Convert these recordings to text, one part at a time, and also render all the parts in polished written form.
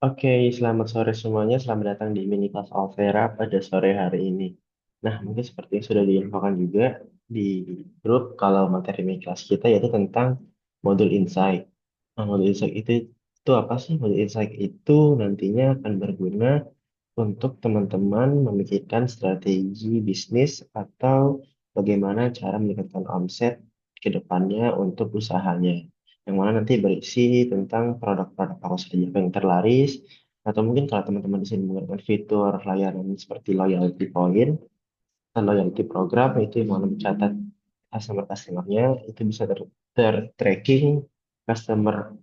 Oke, selamat sore semuanya. Selamat datang di mini kelas Alvera pada sore hari ini. Nah, mungkin seperti yang sudah diinfokan juga di grup, kalau materi mini kelas kita yaitu tentang modul insight. Nah, modul insight itu apa sih? Modul insight itu nantinya akan berguna untuk teman-teman memikirkan strategi bisnis atau bagaimana cara meningkatkan omset ke depannya untuk usahanya. Yang mana nanti berisi tentang produk-produk apa saja yang terlaris, atau mungkin kalau teman-teman di sini menggunakan fitur layanan seperti loyalty point dan loyalty program, itu yang mana mencatat customer-customernya, itu bisa ter-tracking customer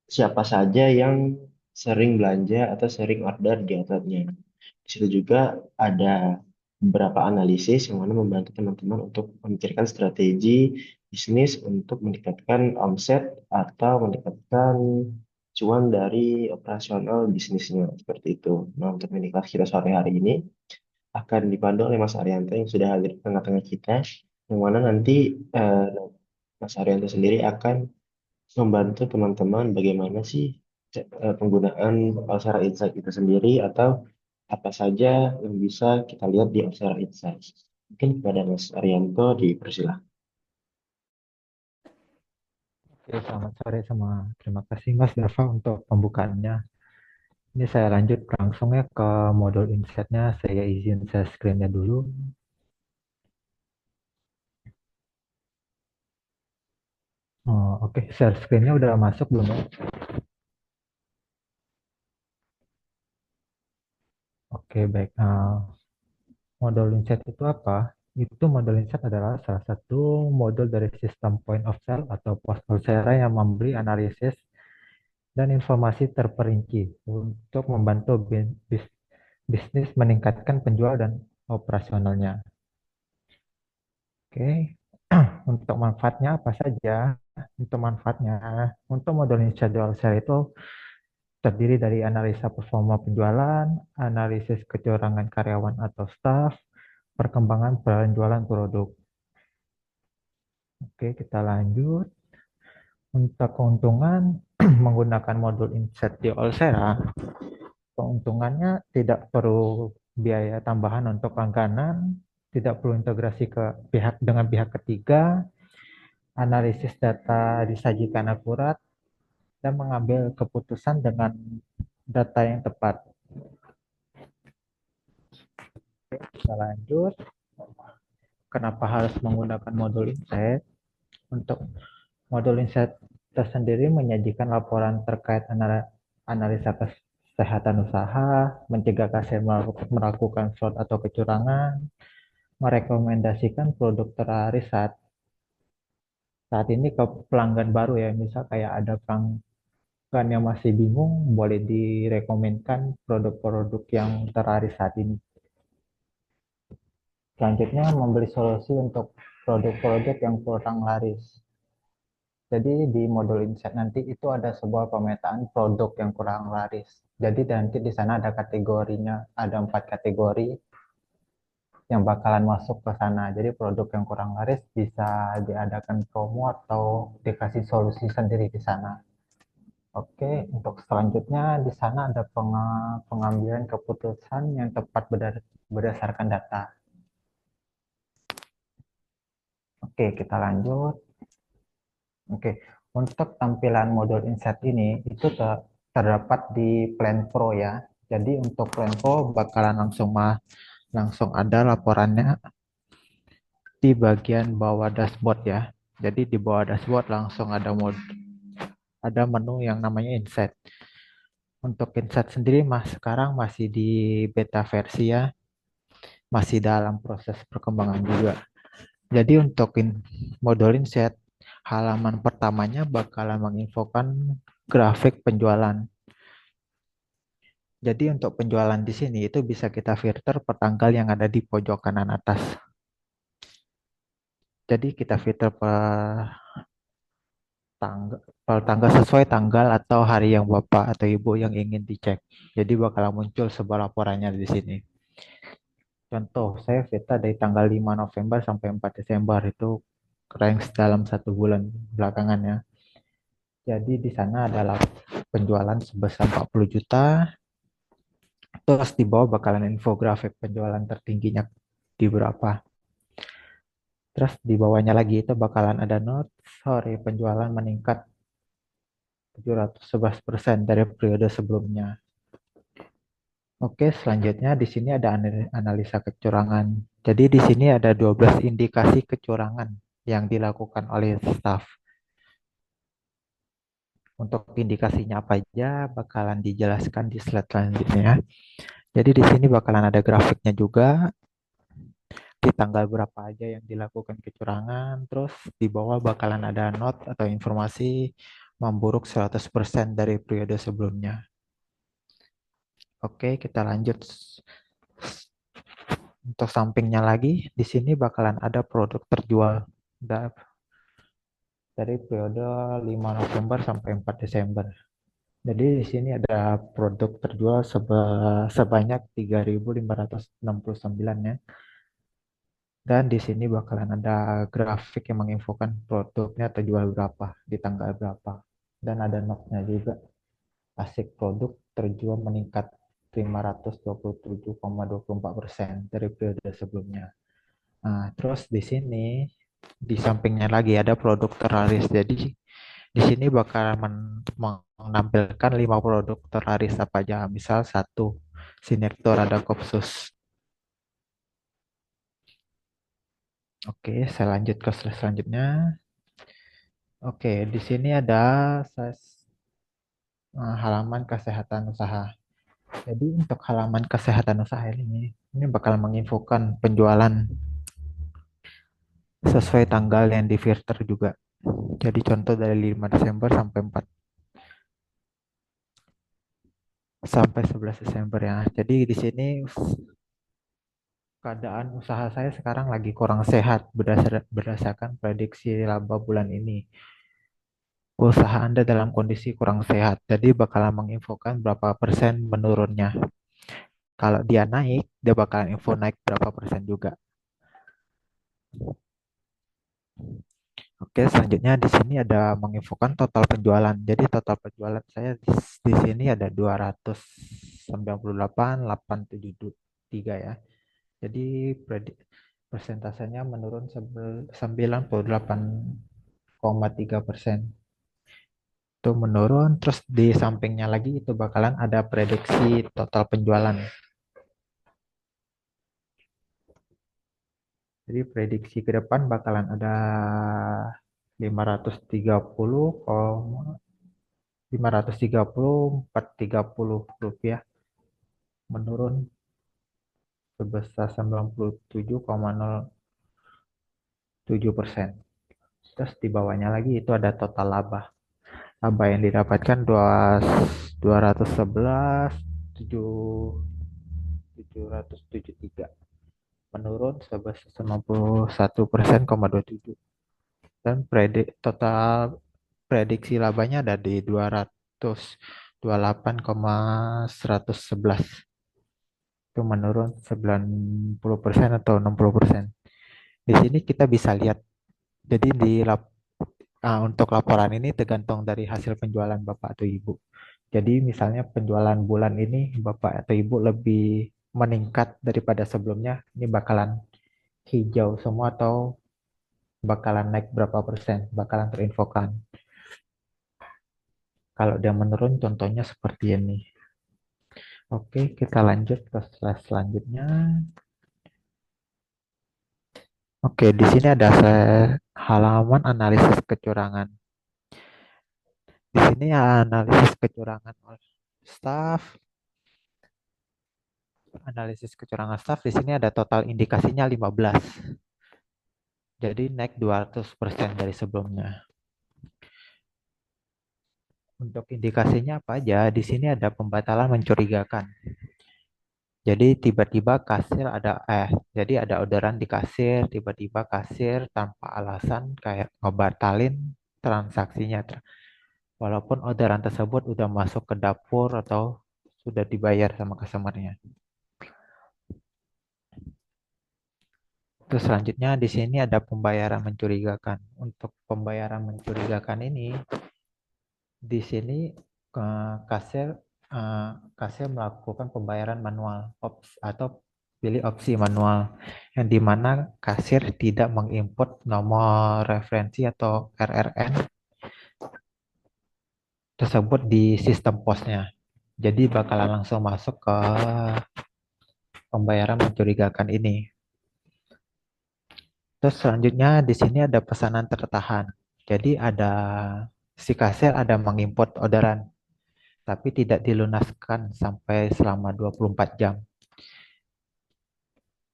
siapa saja yang sering belanja atau sering order di outletnya. Di situ juga ada beberapa analisis yang mana membantu teman-teman untuk memikirkan strategi bisnis untuk meningkatkan omset atau meningkatkan cuan dari operasional bisnisnya seperti itu. Nah, untuk mini kelas kita sore hari ini akan dipandu oleh Mas Arianto yang sudah hadir di tengah-tengah kita, yang mana nanti eh, Mas Arianto sendiri akan membantu teman-teman bagaimana sih penggunaan Alsara Insight itu sendiri atau apa saja yang bisa kita lihat di Alsara Insight. Mungkin kepada Mas Arianto dipersilahkan. Oke, selamat sore semua. Terima kasih Mas Dava untuk pembukaannya. Ini saya lanjut langsung ya ke modul insight-nya. Saya izin share screen-nya dulu. Oh, oke, share screen-nya udah masuk belum ya? Oke, baik. Modul insight itu apa? Itu modul insight adalah salah satu modul dari sistem point of sale atau pos Pulsera yang memberi analisis dan informasi terperinci untuk membantu bisnis meningkatkan penjual dan operasionalnya. Oke, untuk manfaatnya apa saja? Untuk manfaatnya, untuk modul individual sale itu terdiri dari analisa performa penjualan, analisis kecurangan karyawan atau staff, perkembangan penjualan produk. Oke, kita lanjut. Untuk keuntungan menggunakan modul insight di Olsera, keuntungannya tidak perlu biaya tambahan untuk langganan, tidak perlu integrasi ke pihak dengan pihak ketiga, analisis data disajikan akurat, dan mengambil keputusan dengan data yang tepat. Kita lanjut. Kenapa harus menggunakan modul insight? Untuk modul insight tersendiri menyajikan laporan terkait analisa kesehatan usaha, mencegah kasir melakukan fraud atau kecurangan, merekomendasikan produk terlaris saat ini ke pelanggan baru ya. Misal kayak ada pelanggan yang masih bingung, boleh direkomendkan produk-produk yang terlaris saat ini. Selanjutnya, memberi solusi untuk produk-produk yang kurang laris. Jadi di modul insight nanti itu ada sebuah pemetaan produk yang kurang laris. Jadi nanti di sana ada kategorinya, ada 4 kategori yang bakalan masuk ke sana. Jadi produk yang kurang laris bisa diadakan promo atau dikasih solusi sendiri di sana. Oke, untuk selanjutnya di sana ada pengambilan keputusan yang tepat berdasarkan data. Oke, kita lanjut. Oke, untuk tampilan modul insight ini itu terdapat di Plan Pro ya. Jadi untuk Plan Pro bakalan langsung ada laporannya di bagian bawah dashboard ya. Jadi di bawah dashboard langsung ada menu yang namanya insight. Untuk insight sendiri sekarang masih di beta versi ya, masih dalam proses perkembangan juga. Jadi untuk modul insight halaman pertamanya bakalan menginfokan grafik penjualan. Jadi untuk penjualan di sini itu bisa kita filter per tanggal yang ada di pojok kanan atas. Jadi kita filter per tanggal sesuai tanggal atau hari yang Bapak atau Ibu yang ingin dicek. Jadi bakal muncul sebuah laporannya di sini. Contoh, saya filter dari tanggal 5 November sampai 4 Desember itu range dalam 1 bulan belakangan ya. Jadi di sana adalah penjualan sebesar 40 juta. Terus di bawah bakalan infografik penjualan tertingginya di berapa. Terus di bawahnya lagi itu bakalan ada note, sorry, penjualan meningkat 711% dari periode sebelumnya. Oke, selanjutnya di sini ada analisa kecurangan. Jadi di sini ada 12 indikasi kecurangan yang dilakukan oleh staff. Untuk indikasinya apa aja bakalan dijelaskan di slide selanjutnya. Jadi di sini bakalan ada grafiknya juga di tanggal berapa aja yang dilakukan kecurangan. Terus di bawah bakalan ada note atau informasi memburuk 100% dari periode sebelumnya. Oke, kita lanjut. Untuk sampingnya lagi, di sini bakalan ada produk terjual dari periode 5 November sampai 4 Desember. Jadi di sini ada produk terjual sebanyak 3.569 ya. Dan di sini bakalan ada grafik yang menginfokan produknya terjual berapa, di tanggal berapa. Dan ada notnya juga. Asik produk terjual meningkat 527,24% dari periode sebelumnya. Nah, terus di sini di sampingnya lagi ada produk terlaris. Jadi di sini bakal menampilkan 5 produk terlaris apa aja. Misal satu Sinektor ada Kopsus. Oke, saya lanjut ke slide selanjutnya. Oke, di sini ada halaman kesehatan usaha. Jadi untuk halaman kesehatan usaha ini bakal menginfokan penjualan sesuai tanggal yang di filter juga. Jadi contoh dari 5 Desember sampai 11 Desember ya. Jadi di sini keadaan usaha saya sekarang lagi kurang sehat berdasarkan prediksi laba bulan ini. Usaha Anda dalam kondisi kurang sehat, jadi bakalan menginfokan berapa persen menurunnya. Kalau dia naik, dia bakalan info naik berapa persen juga. Oke, selanjutnya di sini ada menginfokan total penjualan. Jadi total penjualan saya di sini ada 298,873 ya. Jadi persentasenya menurun 98,3%. Itu menurun, terus di sampingnya lagi itu bakalan ada prediksi total penjualan. Jadi prediksi ke depan bakalan ada 530,430 rupiah, menurun sebesar 97,07%. Terus di bawahnya lagi itu ada total laba. Laba yang didapatkan 211,773, menurun sebesar 91%,27. Dan total prediksi labanya ada di 228,111. Itu menurun 90% atau 60%. Di sini kita bisa lihat. Jadi untuk laporan ini tergantung dari hasil penjualan Bapak atau Ibu. Jadi misalnya penjualan bulan ini Bapak atau Ibu lebih meningkat daripada sebelumnya, ini bakalan hijau semua atau bakalan naik berapa persen, bakalan terinfokan. Kalau dia menurun contohnya seperti ini. Oke, kita lanjut ke slide selanjutnya. Oke, di sini ada halaman analisis kecurangan. Di sini analisis kecurangan oleh staff. Analisis kecurangan staff di sini ada total indikasinya 15. Jadi naik 200% dari sebelumnya. Untuk indikasinya apa aja? Di sini ada pembatalan mencurigakan. Jadi tiba-tiba jadi ada orderan di kasir, tiba-tiba kasir tanpa alasan kayak ngebatalin transaksinya. Walaupun orderan tersebut udah masuk ke dapur atau sudah dibayar sama customer-nya. Terus selanjutnya di sini ada pembayaran mencurigakan. Untuk pembayaran mencurigakan ini di sini kasir eh, kasir melakukan pembayaran manual atau pilih opsi manual yang dimana kasir tidak menginput nomor referensi atau RRN tersebut di sistem posnya. Jadi bakalan langsung masuk ke pembayaran mencurigakan ini. Terus selanjutnya di sini ada pesanan tertahan. Jadi si kasir ada menginput orderan tapi tidak dilunaskan sampai selama 24 jam.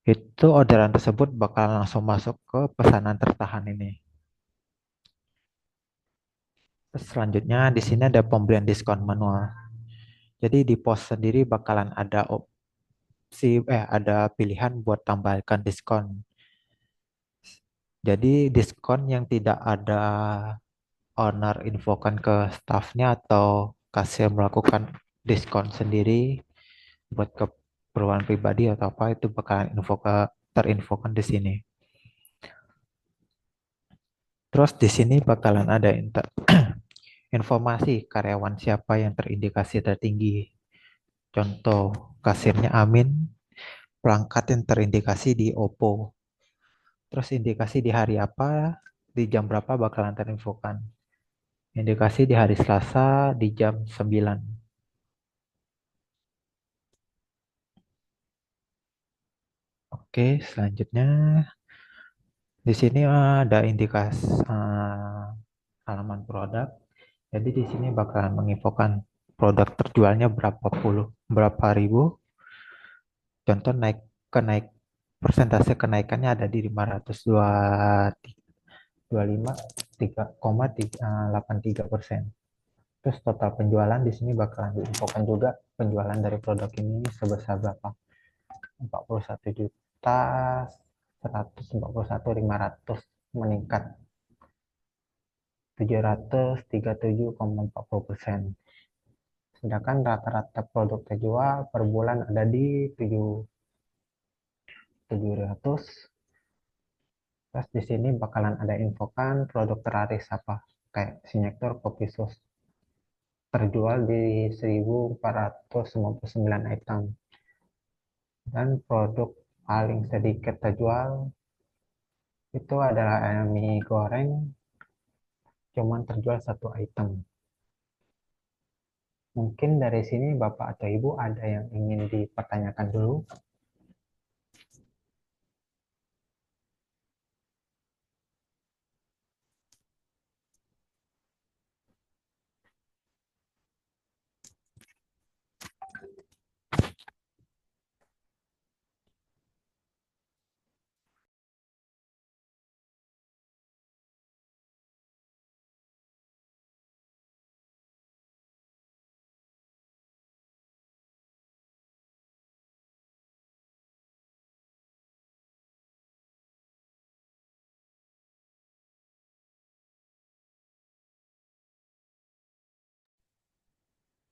Itu orderan tersebut bakal langsung masuk ke pesanan tertahan ini. Terus selanjutnya di sini ada pembelian diskon manual. Jadi di pos sendiri bakalan ada pilihan buat tambahkan diskon. Jadi diskon yang tidak ada owner infokan ke staffnya atau kasir melakukan diskon sendiri buat keperluan pribadi atau apa itu bakalan terinfokan di sini. Terus di sini bakalan ada informasi karyawan siapa yang terindikasi tertinggi. Contoh, kasirnya Amin, pelangkat yang terindikasi di Oppo. Terus indikasi di hari apa, di jam berapa bakalan terinfokan. Indikasi di hari Selasa di jam 9. Oke, selanjutnya di sini ada indikasi halaman produk. Jadi di sini bakalan menginfokan produk terjualnya berapa ribu. Contoh kenaik persentase kenaikannya ada di 525,83%. Terus total penjualan di sini bakalan diinfokan juga penjualan dari produk ini sebesar berapa? 41.141.500 meningkat 737,40%. Sedangkan rata-rata produk terjual per bulan ada di 700. Terus di sini bakalan ada infokan produk terlaris apa kayak Sinektor Kopi Sus terjual di 1.499 item dan produk paling sedikit terjual itu adalah ayam mie goreng cuman terjual satu item. Mungkin dari sini Bapak atau Ibu ada yang ingin dipertanyakan dulu.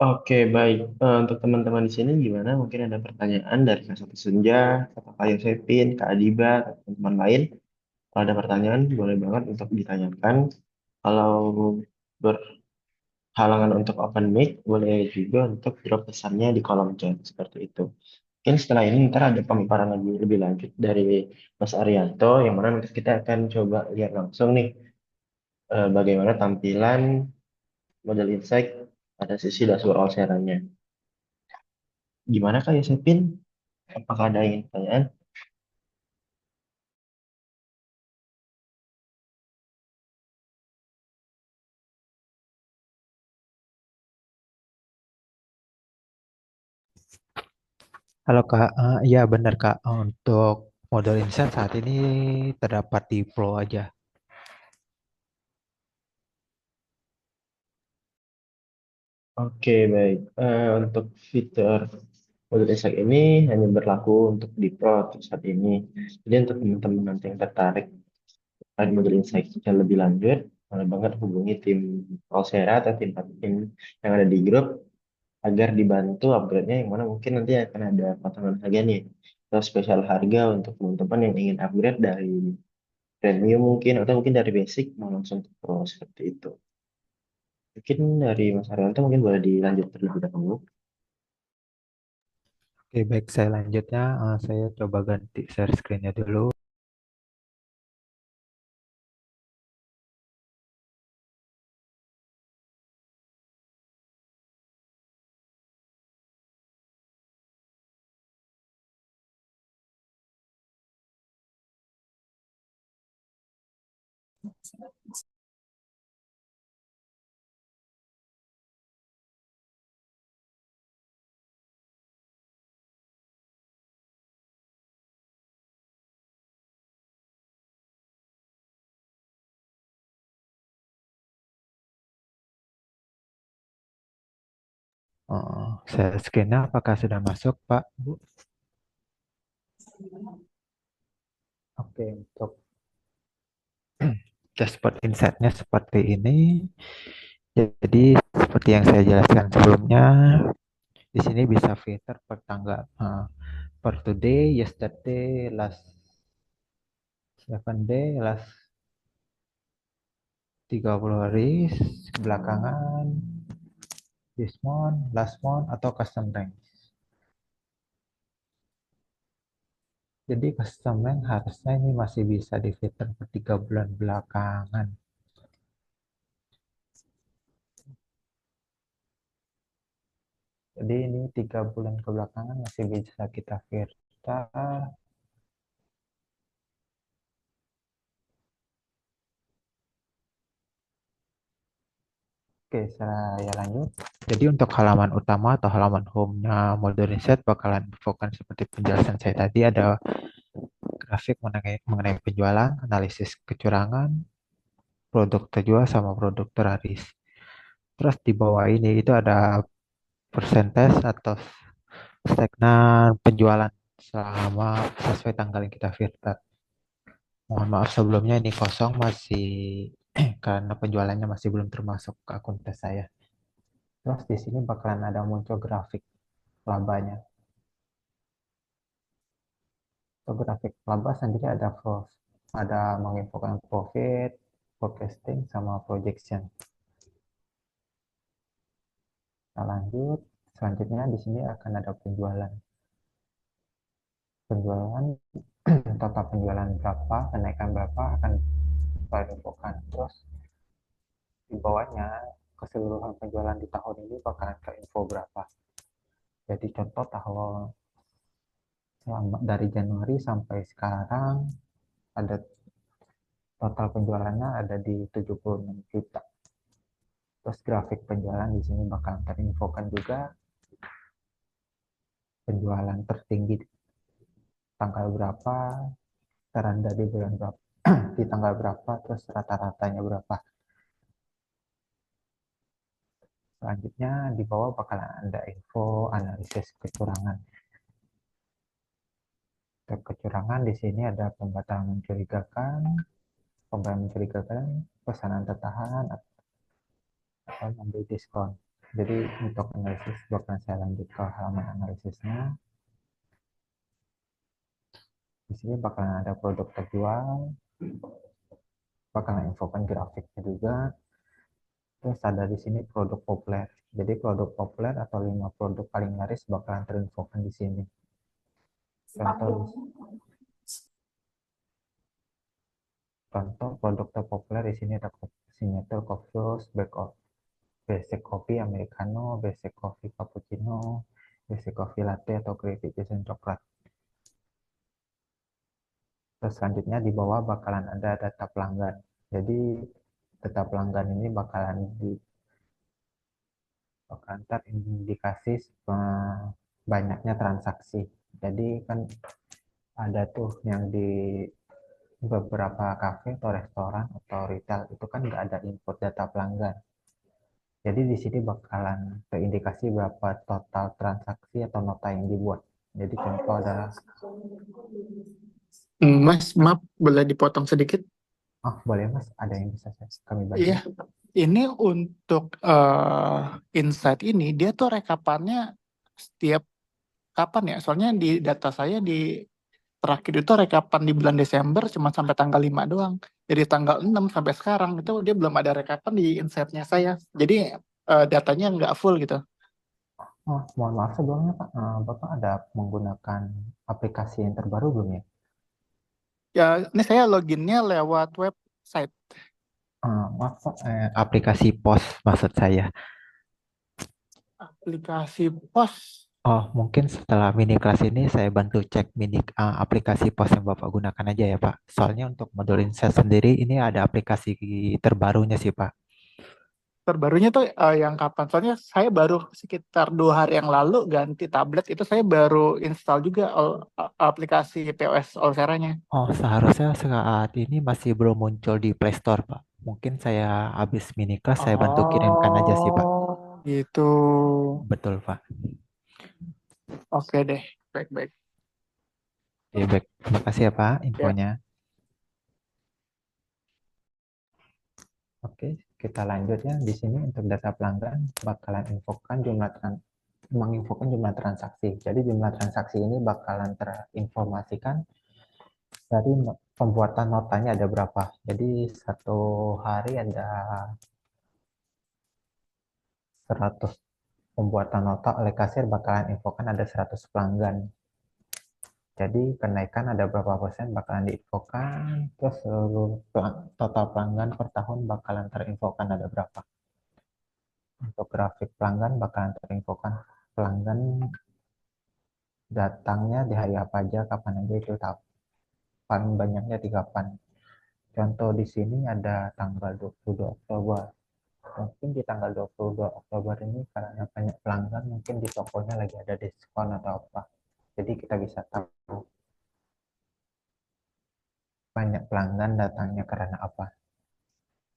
Oke, baik. Untuk teman-teman di sini gimana? Mungkin ada pertanyaan dari Kak Satu Senja, Kak Yosepin, Kak Adiba, atau teman-teman lain. Kalau ada pertanyaan, boleh banget untuk ditanyakan. Kalau berhalangan untuk open mic, boleh juga untuk drop pesannya di kolom chat seperti itu. Mungkin setelah ini ntar ada pemaparan lebih lanjut dari Mas Arianto, yang mana nanti kita akan coba lihat langsung nih bagaimana tampilan model insight pada sisi dashboard Olsera-nya. Gimana Kak Yosepin? Apakah ada yang ingin pertanyaan? Halo Kak, iya benar Kak. Untuk model insight saat ini terdapat di Pro aja. Oke, baik. Untuk fitur modul Insight ini hanya berlaku untuk di Pro untuk saat ini. Jadi untuk teman-teman nanti yang tertarik pada modul Insight yang lebih lanjut, boleh banget hubungi tim Coursera atau tim yang ada di grup agar dibantu upgrade-nya yang mana mungkin nanti akan ada potongan harga nih atau spesial harga untuk teman-teman yang ingin upgrade dari premium mungkin atau mungkin dari basic mau langsung ke Pro seperti itu. Mungkin dari Mas Haryanto mungkin boleh dilanjut terlebih dahulu. Oke, baik, saya lanjutnya. Saya coba ganti share screen-nya dulu. Share screen-nya apakah sudah masuk, Pak, Bu? Oke, untuk dashboard insight-nya seperti ini. Jadi, seperti yang saya jelaskan sebelumnya, di sini bisa filter per tanggal, per today, yesterday, last 7 day, last 30 hari, belakangan, this month, last month, atau custom rank. Jadi custom rank harusnya ini masih bisa di filter per 3 bulan belakangan. Jadi ini 3 bulan kebelakangan masih bisa kita filter. Oke, saya lanjut. Jadi untuk halaman utama atau halaman home-nya Model Reset bakalan infokan seperti penjelasan saya tadi, ada grafik mengenai penjualan, analisis kecurangan, produk terjual sama produk terlaris. Terus di bawah ini itu ada persentase atau stagnan penjualan selama sesuai tanggal yang kita filter. Mohon maaf sebelumnya ini kosong masih karena penjualannya masih belum termasuk ke akun tes saya. Terus di sini bakalan ada muncul grafik labanya. Untuk grafik laba sendiri ada menginfokan profit, forecasting, sama projection. Kita lanjut. Selanjutnya di sini akan ada penjualan. Penjualan total penjualan berapa, kenaikan berapa akan diinfokan. Terus di bawahnya keseluruhan penjualan di tahun ini bakalan ke info berapa. Jadi contoh tahun dari Januari sampai sekarang ada total penjualannya ada di 76 juta. Terus grafik penjualan di sini bakal terinfokan juga penjualan tertinggi tanggal berapa, terendah di bulan berapa, di tanggal berapa, terus rata-ratanya berapa. Selanjutnya di bawah bakalan ada info analisis kecurangan. Untuk kecurangan di sini ada pembatalan mencurigakan, pembatalan mencurigakan, pesanan tertahan, atau memberi diskon. Jadi untuk analisis bakalan saya lanjut ke halaman analisisnya. Di sini bakalan ada produk terjual, bakalan infokan grafiknya juga. Terus ada di sini produk populer. Jadi produk populer atau 5 produk paling laris bakalan terinfokan di sini. Contoh, contoh produk terpopuler di sini ada signature coffee roast, basic coffee americano, basic coffee cappuccino, basic coffee latte atau clarification coklat. Terus selanjutnya di bawah bakalan ada data pelanggan. Jadi data pelanggan ini bakalan terindikasi banyaknya transaksi. Jadi kan ada tuh yang di beberapa kafe atau restoran atau retail itu kan nggak ada input data pelanggan. Jadi di sini bakalan terindikasi berapa total transaksi atau nota yang dibuat. Jadi contoh ada, Mas, maaf, boleh dipotong sedikit? oh boleh mas, ada yang bisa kami bantu? Iya, ini untuk insight ini, dia tuh rekapannya setiap kapan ya? Soalnya di data saya di terakhir itu rekapan di bulan Desember cuma sampai tanggal 5 doang. Jadi tanggal 6 sampai sekarang itu dia belum ada rekapan di insight-nya saya. Jadi datanya nggak full gitu. Oh, mohon maaf sebelumnya Pak, Bapak ada menggunakan aplikasi yang terbaru belum ya? Ya, ini saya loginnya lewat website. Maaf Pak, aplikasi POS maksud saya. Aplikasi pos. Oh, mungkin setelah mini kelas ini saya bantu cek aplikasi POS yang Bapak gunakan aja ya Pak. Soalnya untuk modul Insight sendiri ini ada aplikasi terbarunya sih Pak. Terbarunya tuh yang kapan? Soalnya saya baru sekitar 2 hari yang lalu ganti tablet. Itu saya baru install juga aplikasi POS Olsera-nya. Oh, seharusnya saat ini masih belum muncul di Play Store Pak. Mungkin saya habis mini kelas saya bantu kirimkan aja sih Pak. Oh, gitu. Betul Pak. Oke deh. Baik-baik. Oke, baik. Terima kasih ya Pak Ya. infonya. Oke, kita lanjut ya. Di sini untuk data pelanggan bakalan menginfokan jumlah transaksi. Jadi jumlah transaksi ini bakalan terinformasikan dari pembuatan notanya ada berapa. Jadi satu hari ada 100 pembuatan nota oleh kasir bakalan infokan ada 100 pelanggan. Jadi kenaikan ada berapa persen bakalan diinfokan, terus seluruh total pelanggan per tahun bakalan terinfokan ada berapa. Untuk grafik pelanggan bakalan terinfokan pelanggan datangnya di hari apa aja, kapan aja itu tahu. Paling banyaknya 3 kapan. Contoh di sini ada tanggal 22 Oktober. Mungkin di tanggal 22 Oktober ini karena banyak pelanggan mungkin di tokonya lagi ada diskon atau apa. Jadi kita bisa tahu banyak pelanggan datangnya karena apa.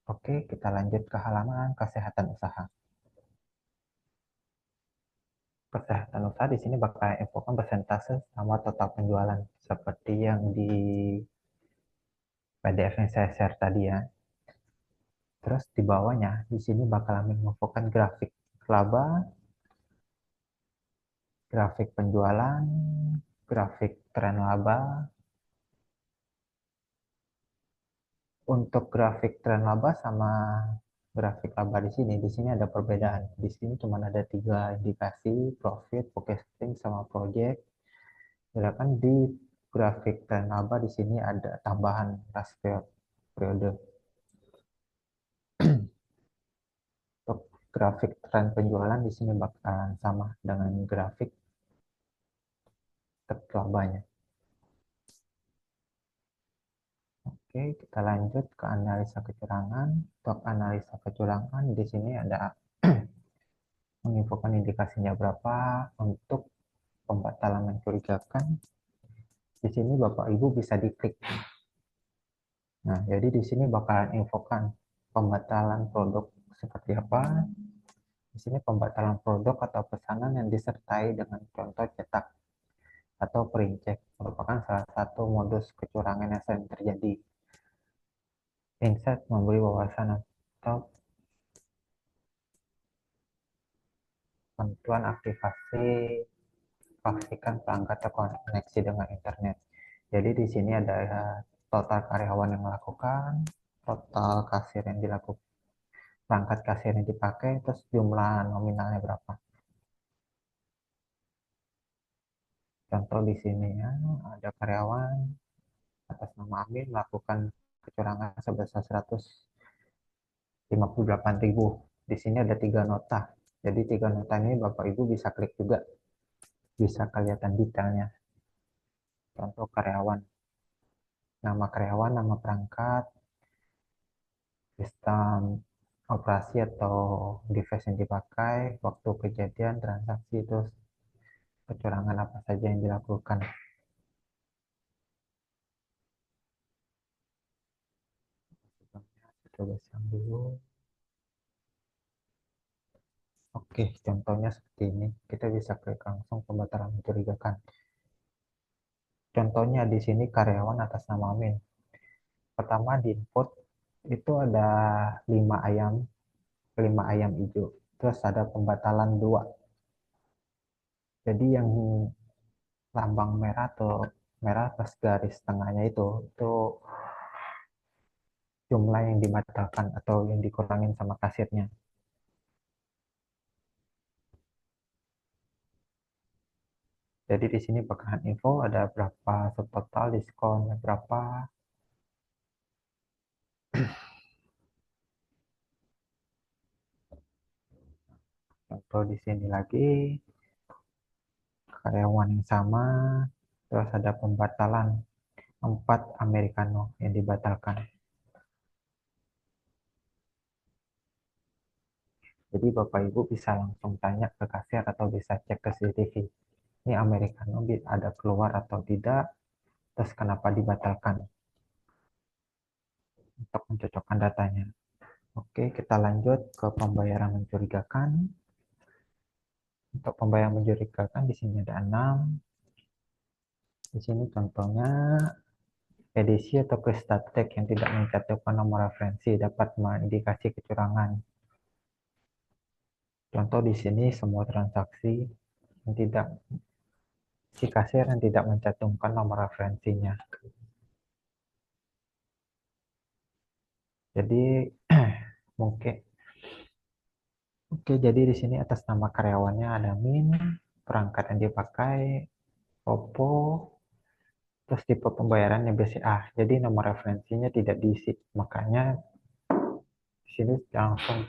Oke, kita lanjut ke halaman kesehatan usaha. Kesehatan usaha di sini bakal infokan persentase sama total penjualan seperti yang di PDF yang saya share tadi ya. Terus di bawahnya di sini bakal menginfokan grafik laba, grafik penjualan, grafik tren laba. Untuk grafik tren laba sama grafik laba di sini ada perbedaan. Di sini cuma ada 3 indikasi, profit, forecasting, sama project. Sedangkan di grafik tren laba di sini ada tambahan rasio periode. Untuk grafik tren penjualan di sini bakalan sama dengan grafik labanya. Oke, kita lanjut ke analisa kecurangan. Untuk analisa kecurangan di sini ada menginfokan indikasinya berapa untuk pembatalan mencurigakan. Di sini Bapak Ibu bisa diklik. Nah, jadi di sini bakalan infokan pembatalan produk seperti apa. Di sini pembatalan produk atau pesanan yang disertai dengan contoh cetak atau print check merupakan salah satu modus kecurangan yang sering terjadi. Insight memberi wawasan atau bantuan aktivasi pastikan perangkat terkoneksi dengan internet. Jadi di sini ada total karyawan yang melakukan, total kasir yang dilakukan, perangkat kasir yang dipakai, terus jumlah nominalnya berapa. Contoh di sini ya, ada karyawan atas nama Amin melakukan kecurangan sebesar 158.000. Di sini ada 3 nota. Jadi 3 nota ini Bapak Ibu bisa klik juga, bisa kelihatan detailnya. Contoh karyawan, nama perangkat, sistem operasi atau device yang dipakai, waktu kejadian, transaksi, terus kecurangan apa saja yang dilakukan. Coba siang dulu. Oke, contohnya seperti ini. Kita bisa klik langsung pembatalan mencurigakan. Contohnya di sini karyawan atas nama Amin. Pertama di input itu ada 5 ayam, 5 ayam hijau. Terus ada pembatalan 2. Jadi yang lambang merah atau merah plus garis tengahnya itu jumlah yang dibatalkan atau yang dikurangin sama kasirnya. Jadi di sini bakalan info ada berapa subtotal, diskon berapa. Contoh di sini lagi karyawan yang sama, terus ada pembatalan 4 americano yang dibatalkan. Jadi Bapak Ibu bisa langsung tanya ke kasir atau bisa cek ke CCTV. Ini americano ada keluar atau tidak, terus kenapa dibatalkan untuk mencocokkan datanya. Oke, kita lanjut ke pembayaran mencurigakan. Untuk pembayaran mencurigakan di sini ada 6. Di sini contohnya edisi atau prestatek yang tidak mencantumkan nomor referensi dapat mengindikasi kecurangan. Contoh di sini semua transaksi yang tidak si kasir yang tidak mencantumkan nomor referensinya. Jadi mungkin jadi di sini atas nama karyawannya ada min, perangkat yang dipakai, Oppo, terus tipe pembayarannya BCA. Jadi nomor referensinya tidak diisi. Makanya di sini langsung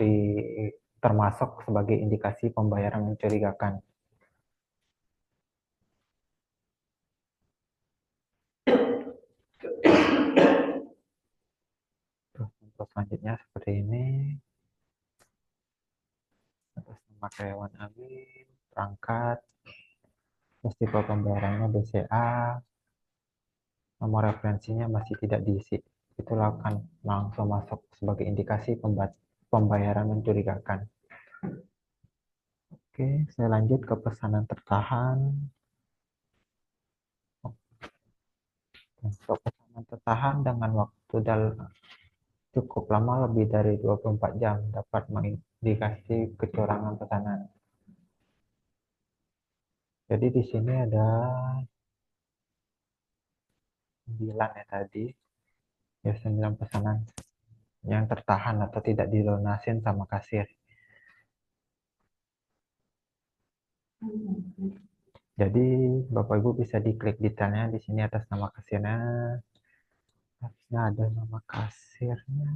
termasuk sebagai indikasi pembayaran mencurigakan. Terus untuk selanjutnya seperti ini. Atas nama karyawan Amin, perangkat, terus tipe pembayarannya BCA, nomor referensinya masih tidak diisi. Itulah akan langsung masuk sebagai indikasi pembayaran mencurigakan. Oke, saya lanjut ke pesanan tertahan. Untuk pesanan tertahan dengan waktu cukup lama lebih dari 24 jam dapat mengindikasi kecurangan pesanan. Jadi di sini ada 9 ya tadi. Ya 9 pesanan yang tertahan atau tidak dilunasin sama kasir. Jadi Bapak Ibu bisa diklik detailnya di sini atas nama kasirnya. Harusnya ada nama kasirnya.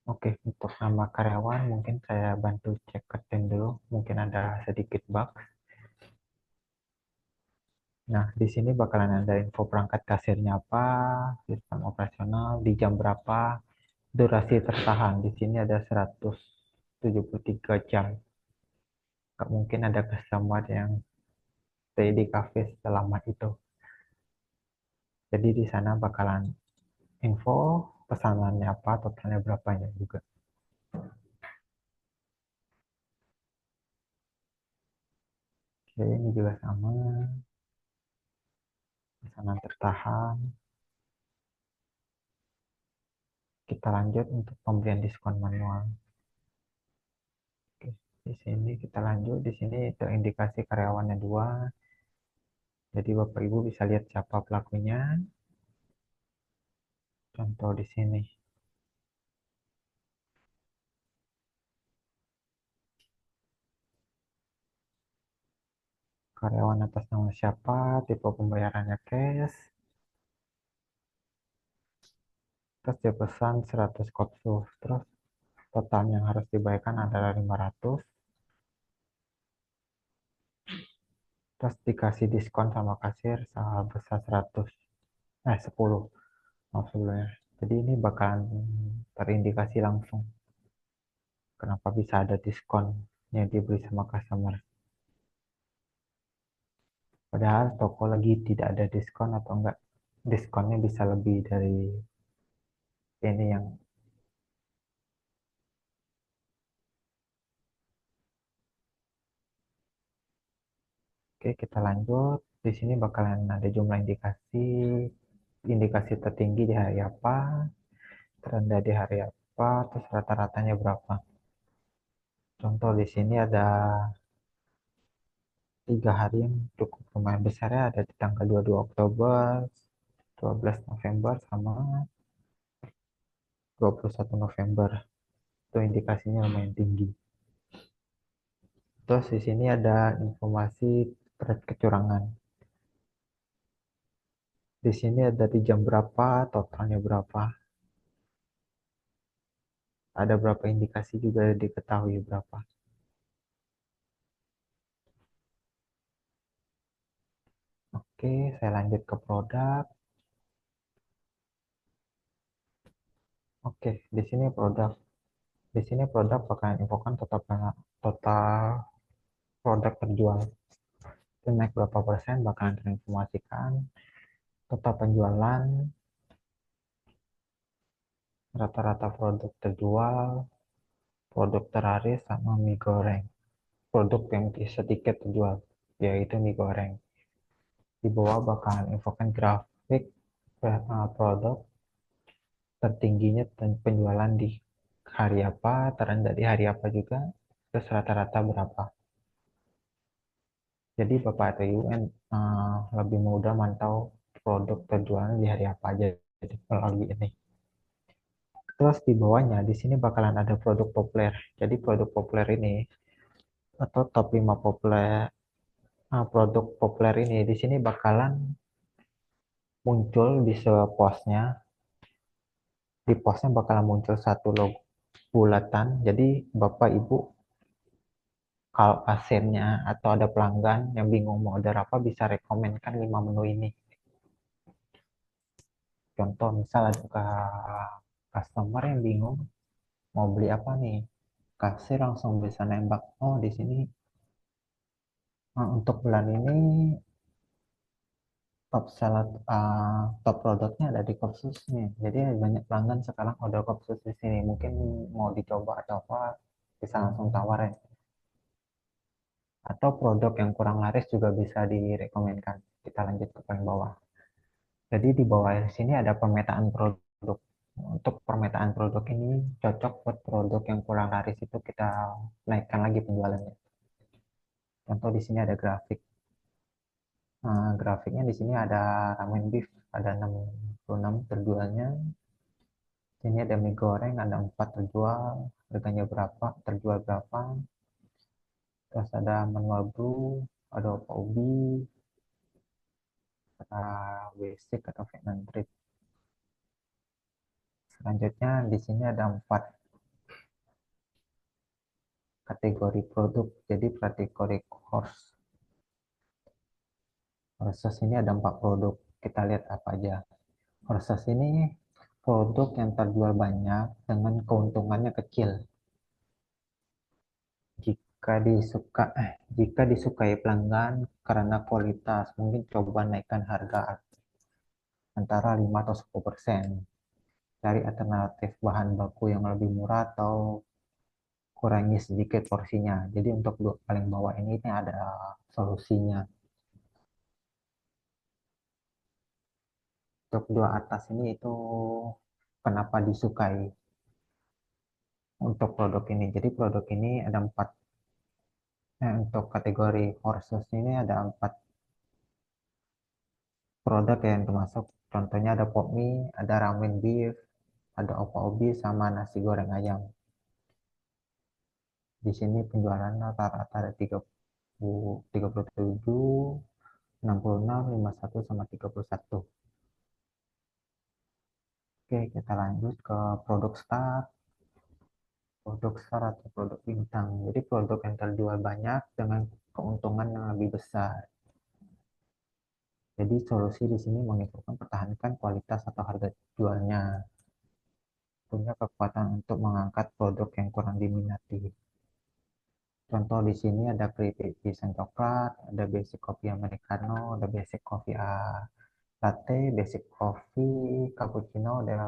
Oke, untuk nama karyawan mungkin saya bantu cek ketin dulu. Mungkin ada sedikit bug. Nah, di sini bakalan ada info perangkat kasirnya apa, sistem operasional, di jam berapa, durasi tertahan. Di sini ada 173 jam. Nggak mungkin ada customer yang stay di cafe selama itu. Jadi di sana bakalan info pesanannya apa, totalnya berapanya juga. Oke, ini juga sama. Pesanan tertahan. Kita lanjut untuk pemberian diskon manual. Oke, di sini kita lanjut. Di sini terindikasi karyawannya 2. Jadi Bapak Ibu bisa lihat siapa pelakunya. Contoh di sini. Karyawan atas nama siapa, tipe pembayarannya cash. Terus dia pesan 100 kopsus. Terus total yang harus dibayarkan adalah 500. Terus dikasih diskon sama kasir sebesar 10. Maksudnya. Jadi ini bakalan terindikasi langsung. Kenapa bisa ada diskon yang diberi sama customer. Padahal toko lagi tidak ada diskon atau enggak. Diskonnya bisa lebih dari ini yang Oke, kita lanjut. Di sini bakalan ada jumlah indikasi tertinggi di hari apa, terendah di hari apa, terus rata-ratanya berapa. Contoh di sini ada 3 hari yang cukup lumayan besar ya, ada di tanggal 22 Oktober, 12 November, sama 21 November. Itu indikasinya lumayan tinggi. Terus di sini ada informasi terkait kecurangan. Di sini ada di jam berapa, totalnya berapa. Ada berapa indikasi juga diketahui berapa. Oke, saya lanjut ke produk. Oke, di sini produk. Di sini produk bakalan infokan total produk terjual. Itu naik berapa persen bakalan terinformasikan. Total penjualan, rata-rata produk terjual, produk terlaris, sama mie goreng. Produk yang sedikit terjual, yaitu mie goreng. Di bawah bakalan infokan grafik produk tertingginya penjualan di hari apa, terendah di hari apa juga, terus rata-rata berapa. Jadi Bapak atau Ibu lebih mudah mantau produk terjual di hari apa aja jadi melalui ini. Terus di bawahnya di sini bakalan ada produk populer. Jadi produk populer ini atau top 5 populer produk populer ini di sini bakalan muncul di postnya. Di postnya bakalan muncul satu logo bulatan. Jadi Bapak Ibu kalau pasiennya atau ada pelanggan yang bingung mau order apa bisa rekomenkan 5 menu ini. Contoh misal ada customer yang bingung mau beli apa nih, kasir langsung bisa nembak, oh di sini untuk bulan ini top produknya ada di Kopsus nih. Jadi banyak pelanggan sekarang order Kopsus di sini. Mungkin mau dicoba atau apa bisa langsung tawarin. Atau produk yang kurang laris juga bisa direkomendkan. Kita lanjut ke paling bawah. Jadi di bawah sini ada pemetaan produk. Untuk pemetaan produk ini cocok buat produk yang kurang laris itu kita naikkan lagi penjualannya. Contoh di sini ada grafik. Grafiknya di sini ada ramen beef, ada 66 terjualnya. Sini ada mie goreng, ada 4 terjual. Harganya berapa, terjual berapa. Terus ada manual brew, ada opa ubi, ada basic atau Vietnam drip. Selanjutnya di sini ada 4 kategori produk. Jadi kategori horse. Horses ini ada 4 produk. Kita lihat apa aja. Horses ini produk yang terjual banyak dengan keuntungannya kecil. Jika disukai pelanggan karena kualitas, mungkin coba naikkan harga antara 5 atau 10%. Cari alternatif bahan baku yang lebih murah atau kurangi sedikit porsinya. Jadi untuk paling bawah ini ada solusinya. Untuk dua atas ini itu kenapa disukai untuk produk ini. Jadi produk ini ada 4. Untuk kategori horses ini ada 4 produk yang termasuk. Contohnya ada pop mie, ada ramen beef, ada opa obi, sama nasi goreng ayam. Di sini penjualan rata-rata ada 37, 66, 51, sama 31. Oke, kita lanjut ke produk star. Produk star atau produk bintang. Jadi produk yang terjual banyak dengan keuntungan yang lebih besar. Jadi solusi di sini menginfokan pertahankan kualitas atau harga jualnya. Punya kekuatan untuk mengangkat produk yang kurang diminati. Contoh di sini ada keripik pisang coklat, ada basic coffee americano, ada basic coffee latte, basic coffee cappuccino, ada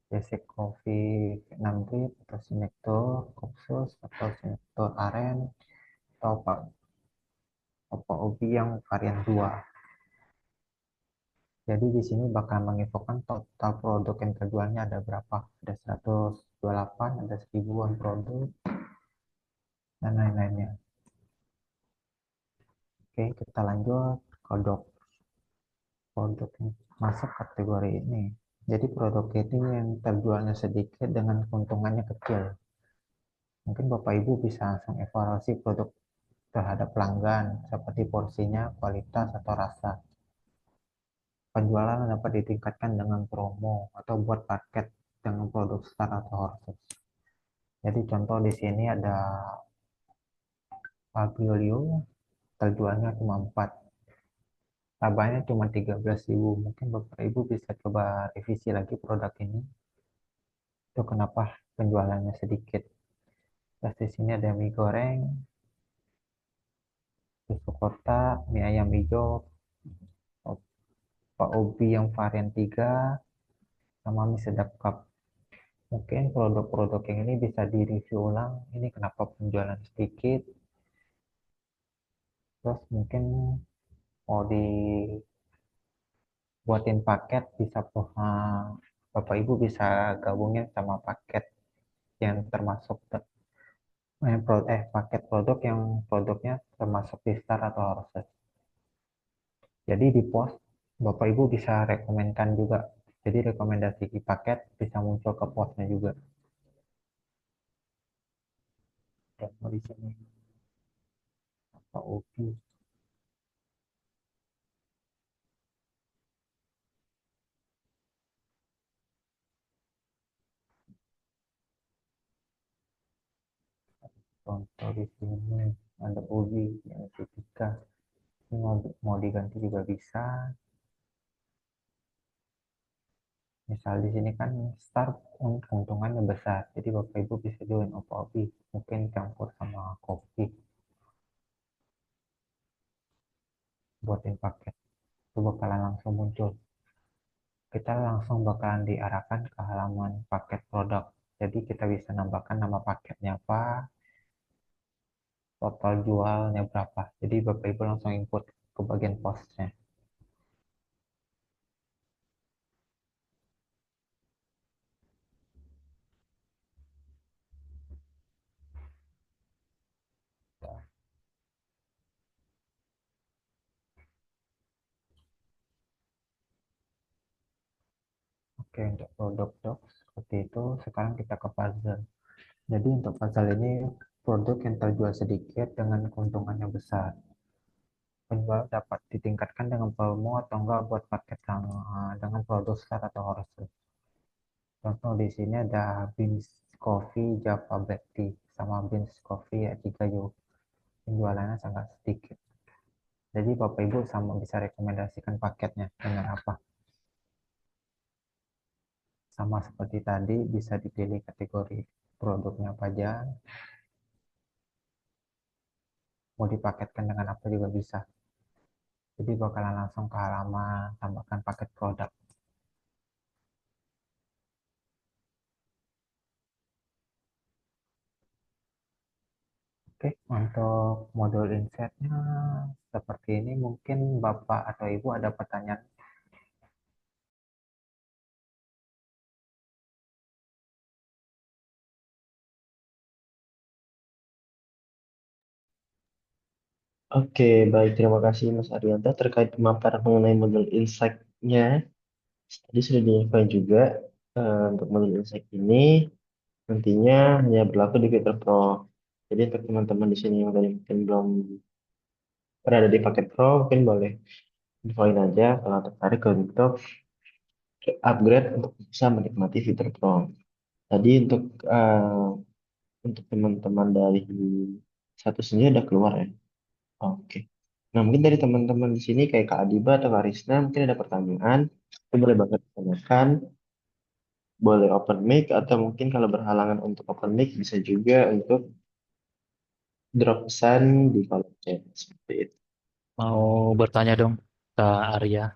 basic coffee Vietnam drip, atau signature kopsus, atau signature aren, atau opa ubi yang varian 2. Jadi di sini bakal menginfokan total produk yang terjualnya ada berapa. Ada 128, ada 1000-an produk, dan lain-lainnya. Oke, kita lanjut produk yang masuk kategori ini. Jadi produk ini yang terjualnya sedikit dengan keuntungannya kecil. Mungkin Bapak Ibu bisa langsung evaluasi produk terhadap pelanggan seperti porsinya, kualitas, atau rasa. Penjualan dapat ditingkatkan dengan promo atau buat paket dengan produk start atau horses. Jadi contoh di sini ada Fabrilio, terjualnya cuma 4, labanya cuma 13.000. Mungkin Bapak Ibu bisa coba revisi lagi produk ini. Itu kenapa penjualannya sedikit. Terus di sini ada mie goreng, susu kotak, mie ayam hijau, Pak Obi yang varian 3, sama mie sedap cup. Mungkin produk-produk yang ini bisa direview ulang. Ini kenapa penjualan sedikit. Terus mungkin mau dibuatin paket, bisa Bapak Ibu bisa gabungin sama paket yang termasuk paket produk yang produknya termasuk di Star atau Horses. Jadi di post Bapak Ibu bisa rekomendkan juga. Jadi rekomendasi di paket bisa muncul ke postnya juga. Dan di sini Pak Uki. Contoh di sini ada Ubi yang tiga. Ini mau diganti juga bisa. Misal di sini kan start keuntungannya besar. Jadi Bapak Ibu bisa join Ubi. Mungkin campur sama kopi. Buatin paket. Itu bakalan langsung muncul. Kita langsung bakalan diarahkan ke halaman paket produk. Jadi kita bisa nambahkan nama paketnya apa, total jualnya berapa. Jadi Bapak Ibu langsung input ke bagian postnya. Oke, untuk produk dok seperti itu. Sekarang kita ke puzzle. Jadi untuk puzzle ini produk yang terjual sedikit dengan keuntungannya besar. Penjual dapat ditingkatkan dengan promo atau enggak buat paket dengan produk start atau horses. Contoh di sini ada Beans Coffee Java Black Tea sama Beans Coffee ya 3 euro. Penjualannya sangat sedikit. Jadi Bapak Ibu sama bisa rekomendasikan paketnya dengan apa. Sama seperti tadi bisa dipilih kategori produknya apa aja. Mau dipaketkan dengan apa juga bisa. Jadi bakalan langsung ke halaman tambahkan paket produk. Oke, untuk modul insight-nya seperti ini. Mungkin Bapak atau Ibu ada pertanyaan. Oke, baik. Terima kasih Mas Arianto terkait pemaparan mengenai model insight-nya. Tadi sudah diinfokan juga untuk model insight ini nantinya hanya berlaku di Fitur Pro. Jadi untuk teman-teman di sini yang tadi mungkin belum berada di paket Pro, mungkin boleh infoin aja kalau tertarik untuk upgrade untuk bisa menikmati fitur Pro. Tadi untuk teman-teman dari satu sendiri udah keluar ya. Oke. Nah, mungkin dari teman-teman di sini kayak Kak Adiba atau Kak Risna mungkin ada pertanyaan, itu boleh banget ditanyakan, boleh open mic atau mungkin kalau berhalangan untuk open mic bisa juga untuk drop pesan di kolom chat seperti itu. Mau bertanya dong, Kak Arya.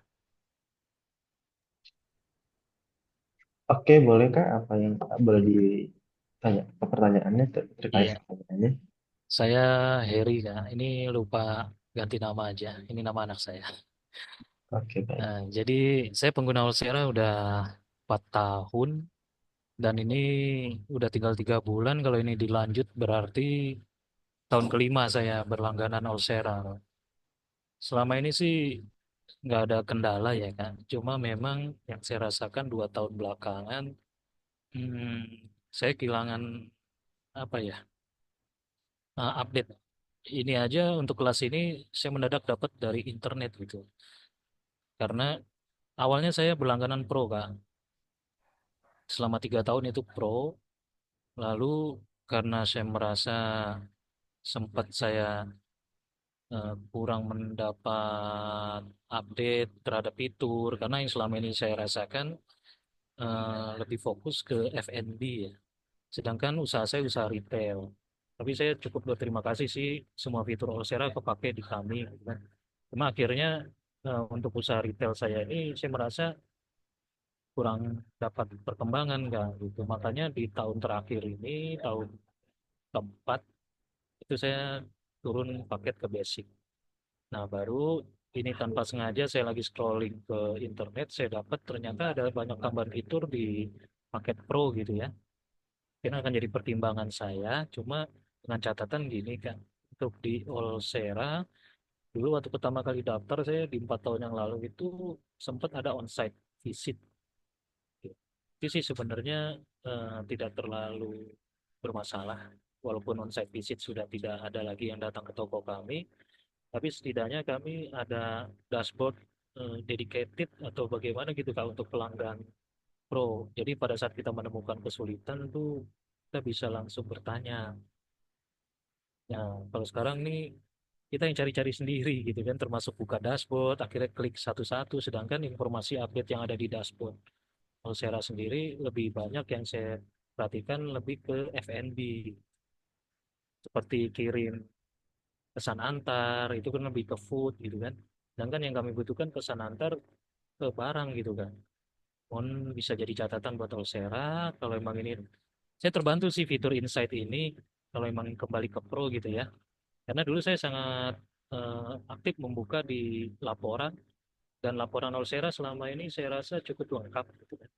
Oke, boleh Kak? Apa yang boleh ditanya? Apa pertanyaannya terkait Iya, pertanyaannya? saya Heri Kak. Ini lupa ganti nama aja. Ini nama anak saya. Oke, baik. Nah, jadi saya pengguna Olsera udah 4 tahun dan ini udah tinggal 3 bulan. Kalau ini dilanjut berarti tahun kelima saya berlangganan Olsera. Selama ini sih nggak ada kendala ya kan. Cuma memang yang saya rasakan 2 tahun belakangan, hmm, saya kehilangan apa ya, update. Ini aja untuk kelas ini saya mendadak dapat dari internet gitu. Karena awalnya saya berlangganan Pro kan. Selama 3 tahun itu Pro. Lalu karena saya merasa sempat saya kurang mendapat update terhadap fitur karena yang selama ini saya rasakan lebih fokus ke F&B ya. Sedangkan usaha saya usaha retail. Tapi saya cukup berterima kasih sih semua fitur Olsera kepake di kami, gitu kan. Cuma akhirnya untuk usaha retail saya ini saya merasa kurang dapat perkembangan kan gitu. Makanya di tahun terakhir ini, tahun keempat, itu saya turun paket ke basic. Nah, baru ini tanpa sengaja saya lagi scrolling ke internet, saya dapat ternyata ada banyak tambahan fitur di paket Pro gitu ya. Ini akan jadi pertimbangan saya, cuma dengan catatan gini kan, untuk di Olsera, dulu waktu pertama kali daftar saya di 4 tahun yang lalu itu sempat ada onsite visit. Itu sih sebenarnya tidak terlalu bermasalah, walaupun onsite visit sudah tidak ada lagi yang datang ke toko kami, tapi setidaknya kami ada dashboard dedicated atau bagaimana gitu Kak untuk pelanggan Pro. Jadi pada saat kita menemukan kesulitan tuh kita bisa langsung bertanya. Nah, kalau sekarang nih kita yang cari-cari sendiri gitu kan, termasuk buka dashboard, akhirnya klik satu-satu, sedangkan informasi update yang ada di dashboard. Kalau saya sendiri lebih banyak yang saya perhatikan lebih ke F&B, seperti kirim pesan antar, itu kan lebih ke food gitu kan. Sedangkan yang kami butuhkan pesan antar ke barang gitu kan. Mohon bisa jadi catatan buat Olsera, kalau emang ini, saya terbantu sih fitur Insight ini, kalau emang kembali ke Pro gitu ya. Karena dulu saya sangat aktif membuka di laporan, dan laporan Olsera selama ini saya rasa cukup lengkap gitu kan.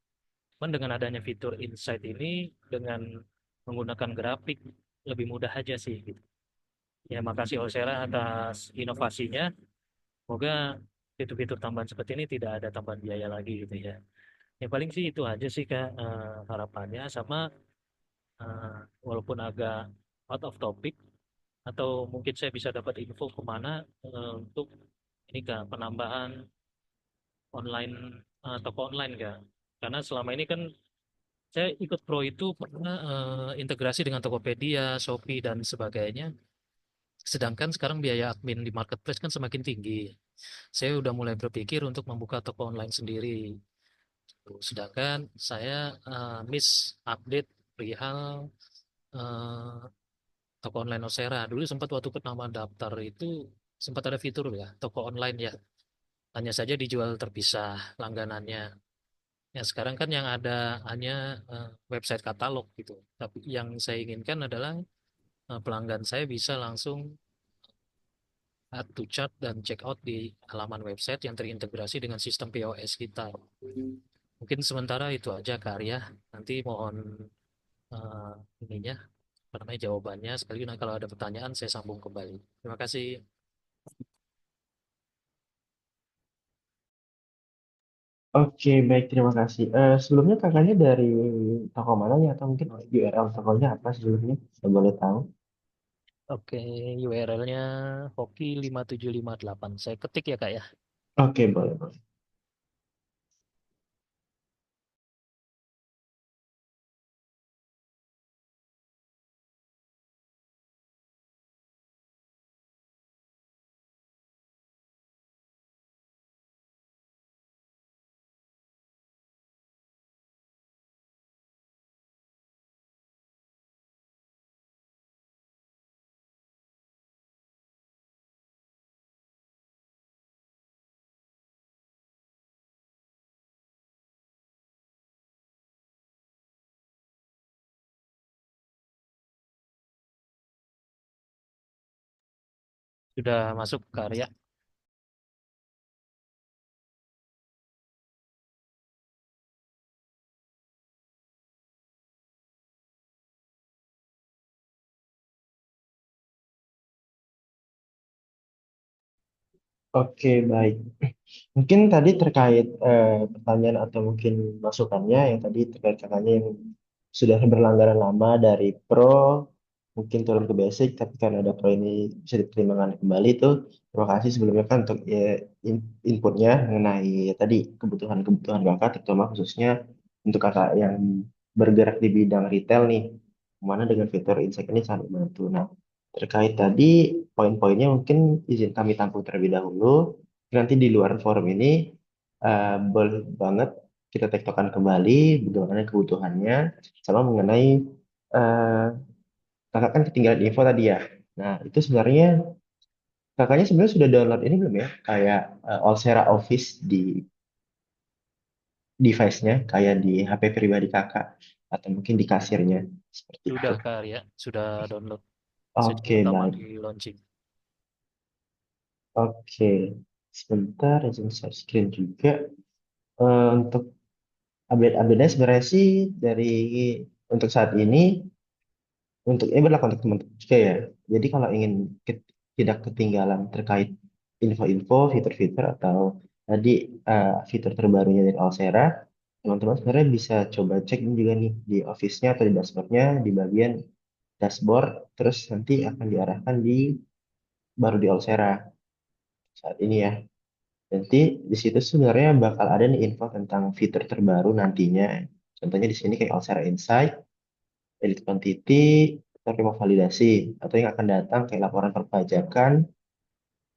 Cuman dengan adanya fitur Insight ini, dengan menggunakan grafik, lebih mudah aja sih gitu. Ya makasih Olsera atas inovasinya. Semoga fitur-fitur tambahan seperti ini tidak ada tambahan biaya lagi gitu ya. Ya paling sih itu aja sih Kak, harapannya. Sama eh, walaupun agak out of topic, atau mungkin saya bisa dapat info kemana untuk ini Kak, penambahan online, toko online Kak. Karena selama ini kan saya ikut Pro itu pernah integrasi dengan Tokopedia, Shopee, dan sebagainya. Sedangkan sekarang biaya admin di marketplace kan semakin tinggi. Saya udah mulai berpikir untuk membuka toko online sendiri. Sedangkan saya miss update perihal eh, toko online Osera. Dulu sempat waktu pertama daftar itu sempat ada fitur ya, toko online ya. Hanya saja dijual terpisah langganannya. Ya sekarang kan yang ada hanya website katalog gitu. Tapi yang saya inginkan adalah pelanggan saya bisa langsung add to chart dan check out di halaman website yang terintegrasi dengan sistem POS kita. Mungkin sementara itu aja Karya. Nanti mohon eh, ininya, apa namanya, jawabannya. Sekali lagi kalau ada pertanyaan saya sambung kembali. Terima kasih. Oke, baik, terima kasih. Sebelumnya kakaknya dari toko mana ya? Atau mungkin URL tokonya apa sebelumnya? Saya boleh tahu. Oke, URL-nya Hoki5758. Saya ketik ya Kak ya. Oke, boleh, boleh. Sudah masuk Karya. Oke, baik. Mungkin tadi terkait pertanyaan atau mungkin masukannya yang tadi terkait kakaknya yang sudah berlangganan lama dari pro mungkin turun ke basic tapi karena ada pro ini bisa dipertimbangkan kembali tuh. Terima kasih sebelumnya kan untuk inputnya mengenai ya, tadi kebutuhan-kebutuhan kakak terutama khususnya untuk kakak yang bergerak di bidang retail nih, mana dengan fitur Insight ini sangat membantu. Nah, terkait tadi poin-poinnya mungkin izin kami tampung terlebih dahulu. Nanti di luar forum ini boleh banget kita tektokan kembali bagaimana kebutuhannya sama mengenai eh, kakak kan ketinggalan info tadi ya. Nah, itu sebenarnya kakaknya sebenarnya sudah download ini belum ya? Kayak Allsera Office di device-nya, kayak di HP pribadi kakak atau mungkin di kasirnya seperti itu. Sudah Kak Arya, sudah download sejak Oke, pertama baik. di launching. Oke, sebentar izin share screen juga. Untuk update-update-nya sebenarnya sih dari untuk saat ini untuk ini berlaku untuk teman-teman juga ya. Jadi kalau ingin tidak ketinggalan terkait info-info, fitur-fitur atau tadi fitur terbarunya dari Alsera, teman-teman sebenarnya bisa coba cek ini juga nih di Office-nya atau di dashboard-nya di bagian dashboard, terus nanti akan diarahkan di baru di Alsera saat ini ya. Nanti di situ sebenarnya bakal ada nih info tentang fitur terbaru nantinya. Contohnya di sini kayak Alsera Insight, edit quantity, terima validasi, atau yang akan datang kayak laporan perpajakan,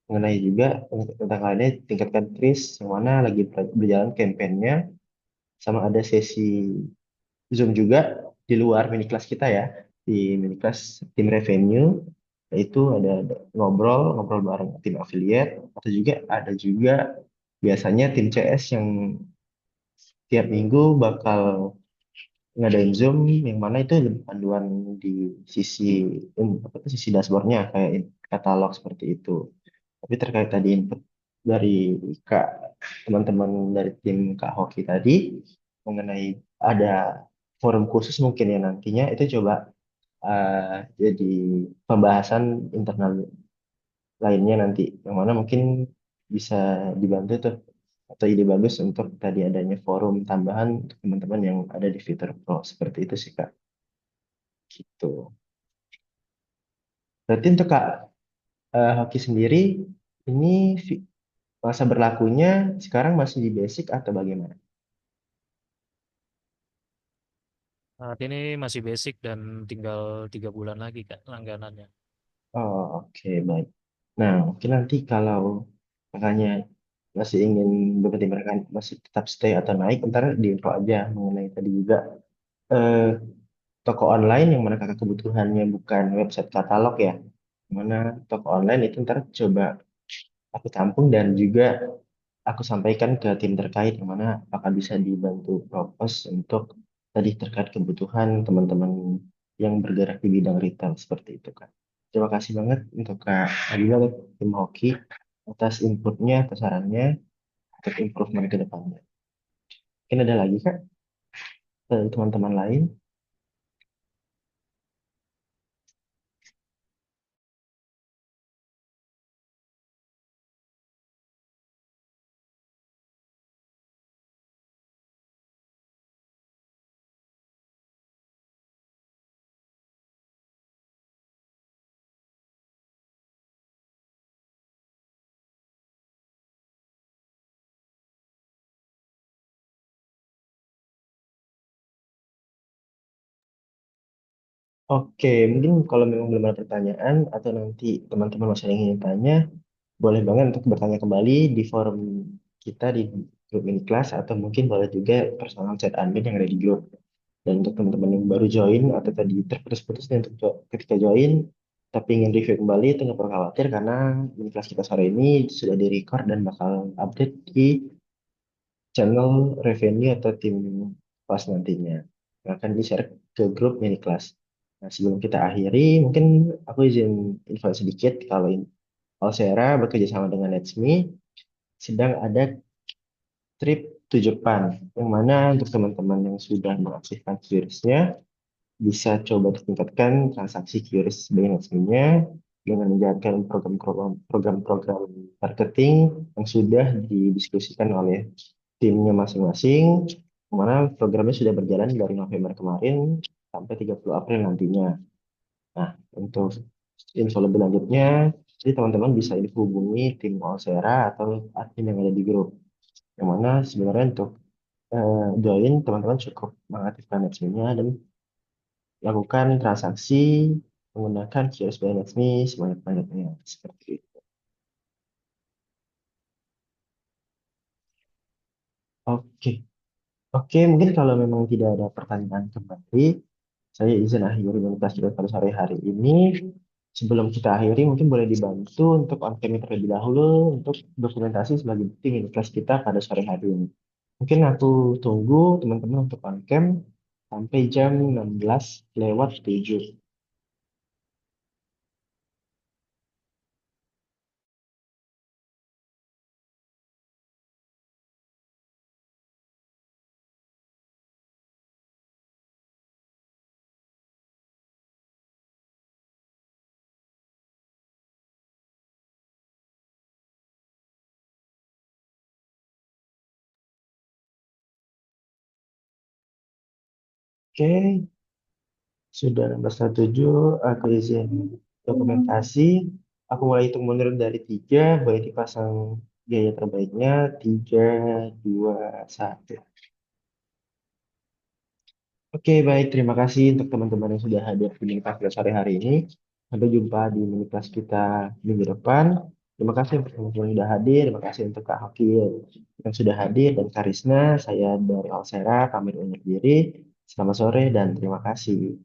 mengenai juga tentang lainnya tingkatkan kris yang mana lagi berjalan kampanyenya, sama ada sesi Zoom juga di luar mini kelas kita ya, di mini kelas tim revenue, yaitu ada ngobrol bareng tim affiliate, atau juga ada juga biasanya tim CS yang tiap minggu bakal ngadain Zoom yang mana itu ada panduan di sisi apa tuh, sisi dashboardnya kayak katalog seperti itu. Tapi terkait tadi input dari Kak teman-teman dari tim Kak Hoki tadi mengenai ada forum khusus mungkin ya nantinya itu coba jadi pembahasan internal lainnya nanti yang mana mungkin bisa dibantu tuh atau ide bagus untuk tadi adanya forum tambahan untuk teman-teman yang ada di fitur Pro seperti itu sih Kak. Gitu. Berarti untuk Kak Hoki sendiri ini masa berlakunya sekarang masih di basic atau bagaimana? Saat ini masih basic dan tinggal 3 bulan lagi Kak langganannya. Oh, oke, baik. Nah, mungkin nanti kalau kakaknya masih ingin berpertimbangkan masih tetap stay atau naik, ntar di info aja mengenai tadi juga eh, toko online yang mana kakak kebutuhannya bukan website katalog ya. Yang mana toko online itu ntar coba aku tampung dan juga aku sampaikan ke tim terkait yang mana apakah bisa dibantu propose untuk tadi terkait kebutuhan teman-teman yang bergerak di bidang retail seperti itu kan. Terima kasih banget untuk Kak Adila dan tim Hoki atas inputnya, atas sarannya untuk improvement ke depannya. Mungkin ada lagi Kak dari teman-teman lain. Oke, mungkin kalau memang belum ada pertanyaan atau nanti teman-teman masih ada yang ingin tanya, boleh banget untuk bertanya kembali di forum kita di grup mini kelas atau mungkin boleh juga personal chat admin yang ada di grup. Dan untuk teman-teman yang baru join atau tadi terputus-putus nih untuk ketika join, tapi ingin review kembali itu nggak perlu khawatir karena mini kelas kita sore ini sudah di record dan bakal update di channel revenue atau tim kelas nantinya. Yang akan di-share ke grup mini kelas. Nah, sebelum kita akhiri, mungkin aku izin info sedikit kalau Alsera bekerja sama dengan Netsme sedang ada trip to Jepang, yang mana untuk teman-teman yang sudah mengaktifkan QRIS-nya bisa coba tingkatkan transaksi QRIS sebagai Netsme-nya. dengan menjalankan program-program marketing yang sudah didiskusikan oleh timnya masing-masing, mana programnya sudah berjalan dari November kemarin sampai 30 April nantinya. Nah, untuk info lebih lanjutnya, jadi teman-teman bisa hubungi tim Olsera atau admin yang ada di grup. Yang mana sebenarnya untuk join, teman-teman cukup mengaktifkan Netsme-nya dan lakukan transaksi menggunakan QRIS by Netsme sebanyak-banyaknya. Seperti itu. Oke. Oke, mungkin kalau memang tidak ada pertanyaan kembali, saya izin akhiri komunitas kita pada sore hari ini. Sebelum kita akhiri, mungkin boleh dibantu untuk on-cam terlebih dahulu untuk dokumentasi sebagai bukti komunitas kita pada sore hari ini. Mungkin aku tunggu teman-teman untuk on-cam sampai jam 16:07. Oke, sudah 16:07, aku izin dokumentasi. Aku mulai hitung mundur dari 3, boleh dipasang gaya terbaiknya, 3, 2, 1. Oke, baik. Terima kasih untuk teman-teman yang sudah hadir di mini kelas sore hari ini. Sampai jumpa di mini kelas kita minggu depan. Terima kasih untuk teman-teman yang sudah hadir. Terima kasih untuk Kak Hoki yang sudah hadir dan Karisna. Saya dari Alsera, kami undur diri. Selamat sore dan terima kasih.